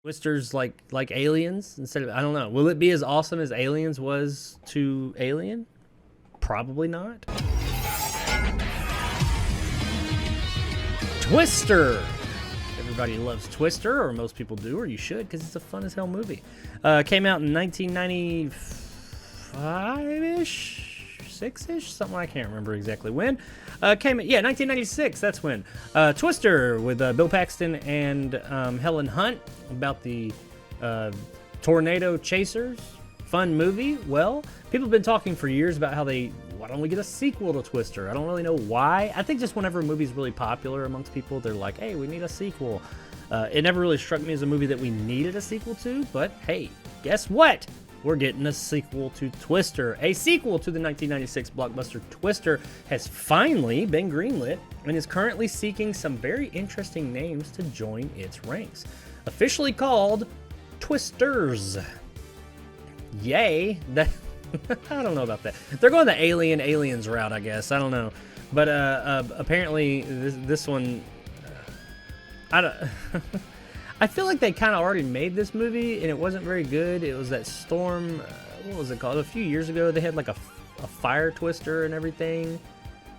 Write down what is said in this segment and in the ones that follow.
Twisters like Aliens instead of, I don't know. Will it be as awesome as Aliens was to Alien? Probably not. Twister. Everybody loves Twister, or most people do, or you should, because it's a fun as hell movie. Came out in 1995-ish, 6-ish, something, I can't remember exactly when. 1996. That's when. Twister with Bill Paxton and Helen Hunt, about the tornado chasers. Fun movie. Well, people have been talking for years about why don't we get a sequel to Twister? I don't really know why. I think just whenever a movie's really popular amongst people, they're like, hey, we need a sequel. It never really struck me as a movie that we needed a sequel to, but hey, guess what? We're getting a sequel to Twister. A sequel to the 1996 blockbuster Twister has finally been greenlit and is currently seeking some very interesting names to join its ranks. Officially called Twisters. Yay. I don't know about that. They're going the Aliens route, I guess. I don't know. But apparently this one, I don't. I feel like they kind of already made this movie, and it wasn't very good. It was that Storm, what was it called? A few years ago, they had like a fire twister and everything. Not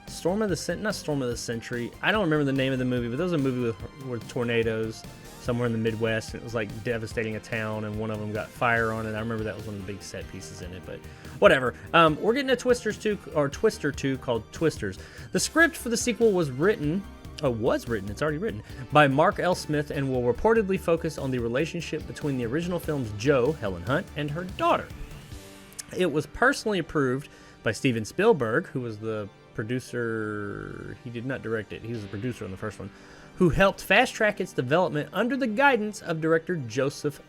Storm of the Century. I don't remember the name of the movie, but there was a movie with tornadoes somewhere in the Midwest. It was like devastating a town, and one of them got fire on it. I remember that was one of the big set pieces in it, but whatever. We're getting a Twister 2 called Twisters. The script for the sequel was written, it's already written, by Mark L. Smith, and will reportedly focus on the relationship between the original film's Jo, Helen Hunt, and her daughter. It was personally approved by Steven Spielberg, who was the producer. He did not direct it. He was the producer on the first one, who helped fast-track its development under the guidance of director Joseph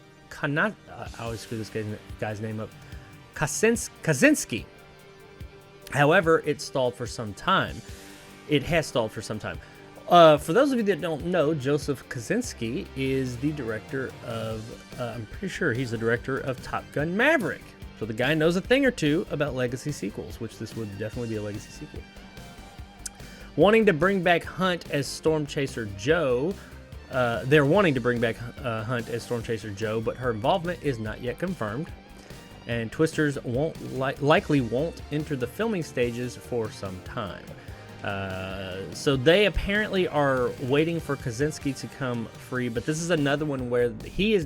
I always screw this guy's name up. Kosinski. However, it has stalled for some time. For those of you that don't know, Joseph Kosinski is the director of, I'm pretty sure he's the director of Top Gun Maverick. So the guy knows a thing or two about legacy sequels, which this would definitely be a legacy sequel. Wanting to bring back Hunt as Storm Chaser Jo, they're wanting to bring back Hunt as Storm Chaser Jo, but her involvement is not yet confirmed. And Twisters likely won't enter the filming stages for some time. So they apparently are waiting for Kosinski to come free, but this is another one where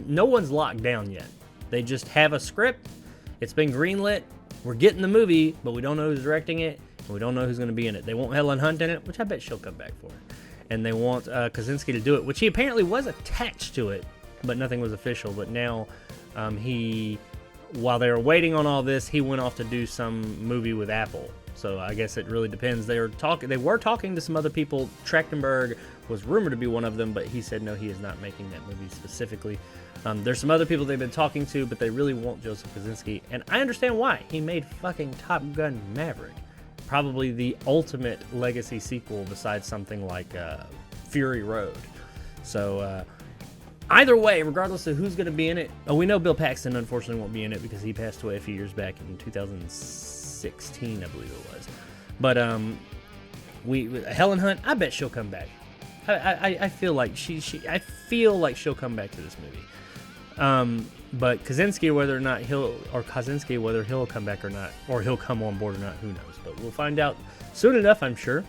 no one's locked down yet. They just have a script. It's been greenlit. We're getting the movie, but we don't know who's directing it, and we don't know who's going to be in it. They want Helen Hunt in it, which I bet she'll come back for it. And they want Kosinski to do it, which he apparently was attached to it, but nothing was official. But now while they were waiting on all this, he went off to do some movie with Apple. So I guess it really depends. They were talking to some other people. Trachtenberg was rumored to be one of them, but he said no, he is not making that movie specifically. There's some other people they've been talking to, but they really want Joseph Kosinski, and I understand why. He made fucking Top Gun Maverick. Probably the ultimate legacy sequel besides something like Fury Road. So either way, regardless of who's going to be in it, we know Bill Paxton unfortunately won't be in it because he passed away a few years back in 2016, I believe it was. But Helen Hunt, I bet she'll come back. I feel like I feel like she'll come back to this movie. But Kosinski, whether he'll come back or not, or he'll come on board or not, who knows? But we'll find out soon enough, I'm sure.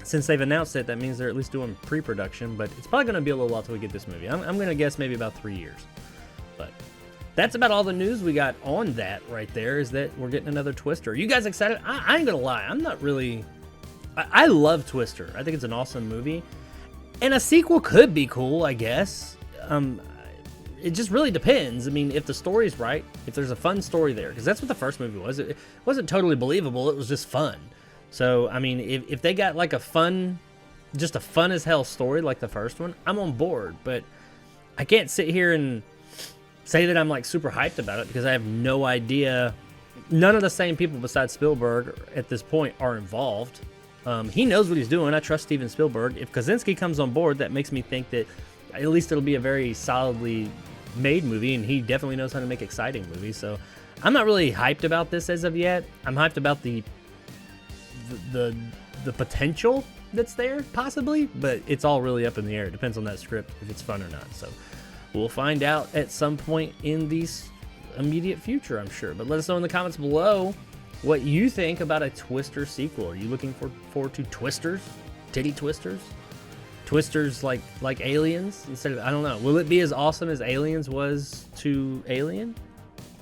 Since they've announced it, that means they're at least doing pre-production, but it's probably going to be a little while till we get this movie. I'm going to guess maybe about 3 years. But that's about all the news we got on that right there, is that we're getting another Twister. Are you guys excited? I ain't going to lie. I'm not really... I love Twister. I think it's an awesome movie. And a sequel could be cool, I guess. It just really depends. I mean, if the story's right, if there's a fun story there, because that's what the first movie was. It wasn't totally believable. It was just fun. So, I mean, if they got like a fun as hell story like the first one, I'm on board. But I can't sit here and say that I'm like super hyped about it because I have no idea. None of the same people besides Spielberg at this point are involved. He knows what he's doing. I trust Steven Spielberg. If Kosinski comes on board, that makes me think that at least it'll be a very solidly made movie, and he definitely knows how to make exciting movies. So I'm not really hyped about this as of yet. I'm hyped about the potential that's there, possibly, but it's all really up in the air. It depends on that script, if it's fun or not. So We'll find out at some point in the immediate future, I'm sure. But let us know in the comments below what you think about a Twister sequel. Are you looking forward to Twisters? Titty Twisters? Twisters like Aliens instead of, I don't know. Will it be as awesome as Aliens was to Alien?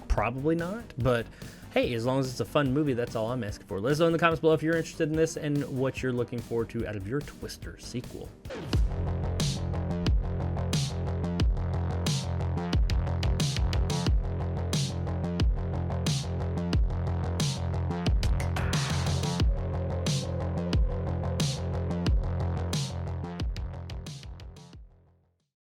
Probably not, but hey, as long as it's a fun movie, that's all I'm asking for. Let us know in the comments below if you're interested in this and what you're looking forward to out of your Twister sequel.